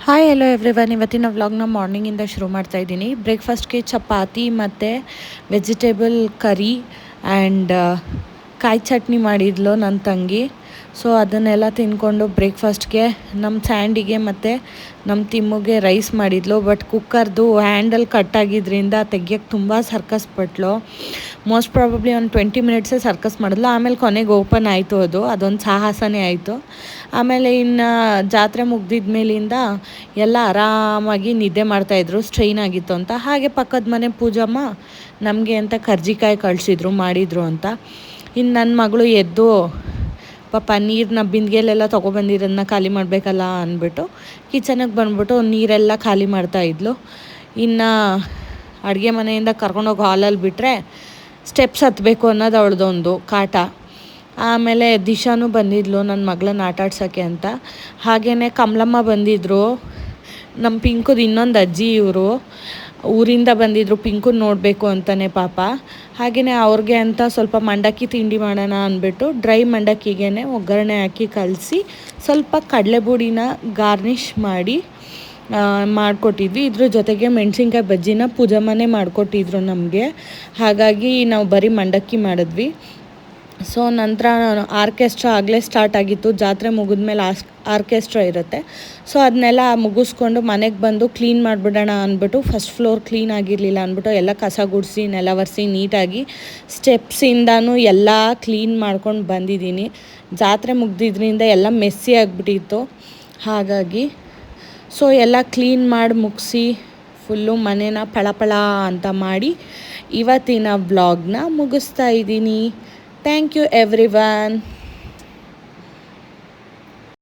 Hi hello everyone. ಇವತ್ತಿನ ವ್ಲಾಗ್ನ ಮಾರ್ನಿಂಗಿಂದ ಶುರು ಮಾಡ್ತಾ ಇದ್ದೀನಿ. ಬ್ರೇಕ್ಫಾಸ್ಟ್ಗೆ ಚಪಾತಿ ಮತ್ತು ವೆಜಿಟೇಬಲ್ ಕರಿ ಆ್ಯಂಡ್ ಕಾಯಿ ಚಟ್ನಿ ಮಾಡಿದ್ಲು ನನ್ನ ತಂಗಿ. ಸೊ ಅದನ್ನೆಲ್ಲ ತಿಂದ್ಕೊಂಡು ಬ್ರೇಕ್ಫಾಸ್ಟ್ಗೆ ನಮ್ಮ ಸ್ಯಾಂಡಿಗೆ ಮತ್ತು ನಮ್ಮ ತಿಮ್ಮುಗೆ ರೈಸ್ ಮಾಡಿದ್ಲು. ಬಟ್ ಕುಕ್ಕರ್ದು ಹ್ಯಾಂಡಲ್ ಕಟ್ಟಾಗಿದ್ದರಿಂದ ತೆಗಿಯೋಕ್ಕೆ ತುಂಬ ಸರ್ಕಸ್ ಪಟ್ಲು. ಮೋಸ್ಟ್ ಪ್ರಾಬಬ್ಲಿ ಒಂದು 20 ಮಿನಿಟ್ಸೇ ಸರ್ಕಸ್ ಮಾಡಿದ್ಲು. ಆಮೇಲೆ ಕೊನೆಗೆ ಓಪನ್ ಆಯಿತು. ಅದೊಂದು ಸಾಹಸನೇ ಆಯಿತು. ಆಮೇಲೆ ಇನ್ನು ಜಾತ್ರೆ ಮುಗ್ದಿದ ಮೇಲಿಂದ ಎಲ್ಲ ಆರಾಮಾಗಿ ನಿದ್ದೆ ಮಾಡ್ತಾಯಿದ್ರು, ಸ್ಟ್ರೈನ್ ಆಗಿತ್ತು ಅಂತ. ಹಾಗೆ ಪಕ್ಕದ ಮನೆ ಪೂಜಮ್ಮ ನಮಗೆ ಅಂತ ಕರ್ಜಿಕಾಯಿ ಕಳಿಸಿದ್ರು, ಮಾಡಿದರು ಅಂತ. ಇನ್ನು ನನ್ನ ಮಗಳು ಎದ್ದು ಪಾಪ ನೀರನ್ನ ಬಿಂದಿಗೆಲೆಲ್ಲ ತೊಗೊಬಂದಿರೋದನ್ನ ಖಾಲಿ ಮಾಡಬೇಕಲ್ಲ ಅಂದ್ಬಿಟ್ಟು ಕಿಚನಿಗೆ ಬಂದ್ಬಿಟ್ಟು ನೀರೆಲ್ಲ ಖಾಲಿ ಮಾಡ್ತಾಯಿದ್ಲು. ಇನ್ನು ಅಡುಗೆ ಮನೆಯಿಂದ ಕರ್ಕೊಂಡೋಗಿ ಹಾಲಲ್ಲಿ ಬಿಟ್ಟರೆ ಸ್ಟೆಪ್ಸ್ ಹತ್ತಬೇಕು ಅನ್ನೋದು ಅವಳದೊಂದು ಕಾಟ. ಆಮೇಲೆ ದಿಶಾನು ಬಂದಿದ್ಲು ನನ್ನ ಮಗಳನ್ನ ಆಟಾಡ್ಸೋಕ್ಕೆ ಅಂತ. ಹಾಗೆಯೇ ಕಮಲಮ್ಮ ಬಂದಿದ್ದರು, ನಮ್ಮ ಪಿಂಕುದು ಇನ್ನೊಂದು ಅಜ್ಜಿ. ಇವರು ಊರಿಂದ ಬಂದಿದ್ದರು ಪಿಂಕುನ ನೋಡಬೇಕು ಅಂತಲೇ ಪಾಪ. ಹಾಗೆಯೇ ಅವ್ರಿಗೆ ಅಂತ ಸ್ವಲ್ಪ ಮಂಡಕ್ಕಿ ತಿಂಡಿ ಮಾಡೋಣ ಅಂದ್ಬಿಟ್ಟು ಡ್ರೈ ಮಂಡಕ್ಕಿಗೆ ಒಗ್ಗರಣೆ ಹಾಕಿ ಕಲಸಿ ಸ್ವಲ್ಪ ಕಡಲೆಬುಡಿನ ಗಾರ್ನಿಷ್ ಮಾಡಿ ಮಾಡಿಕೊಟ್ಟಿದ್ವಿ. ಇದ್ರ ಜೊತೆಗೆ ಮೆಣಸಿನ್ಕಾಯಿ ಬಜ್ಜಿನ ಪೂಜಮ್ಮನೇ ಮಾಡಿಕೊಟ್ಟಿದ್ರು ನಮಗೆ. ಹಾಗಾಗಿ ನಾವು ಬರೀ ಮಂಡಕ್ಕಿ ಮಾಡಿದ್ವಿ. ಸೊ ನಂತರ ಆರ್ಕೆಸ್ಟ್ರಾ ಆಗಲೇ ಸ್ಟಾರ್ಟ್ ಆಗಿತ್ತು. ಜಾತ್ರೆ ಮುಗಿದ್ಮೇಲೆ ಆರ್ಕೆಸ್ಟ್ರಾ ಇರುತ್ತೆ. ಸೊ ಅದನ್ನೆಲ್ಲ ಮುಗಿಸ್ಕೊಂಡು ಮನೆಗೆ ಬಂದು ಕ್ಲೀನ್ ಮಾಡಿಬಿಡೋಣ ಅಂದ್ಬಿಟ್ಟು ಫಸ್ಟ್ ಫ್ಲೋರ್ ಕ್ಲೀನ್ ಆಗಿರಲಿಲ್ಲ ಅಂದ್ಬಿಟ್ಟು ಎಲ್ಲ ಕಸ ಗುಡಿಸಿ ನೆಲ ಒರೆಸಿ ನೀಟಾಗಿ ಸ್ಟೆಪ್ಸಿಂದನೂ ಎಲ್ಲ ಕ್ಲೀನ್ ಮಾಡ್ಕೊಂಡು ಬಂದಿದ್ದೀನಿ. ಜಾತ್ರೆ ಮುಗ್ದಿದ್ರಿಂದ ಎಲ್ಲ ಮೆಸ್ಸಿ ಆಗಿಬಿಟ್ಟಿತ್ತು. ಹಾಗಾಗಿ ಸೊ ಎಲ್ಲ ಕ್ಲೀನ್ ಮಾಡಿ ಮುಗಿಸಿ ಫುಲ್ಲು ಮನೇನ ಫಳಫಳ ಅಂತ ಮಾಡಿ ಇವತ್ತಿನ ವ್ಲಾಗ್ನ ಮುಗಿಸ್ತಾ ಇದ್ದೀನಿ. Thank you everyone.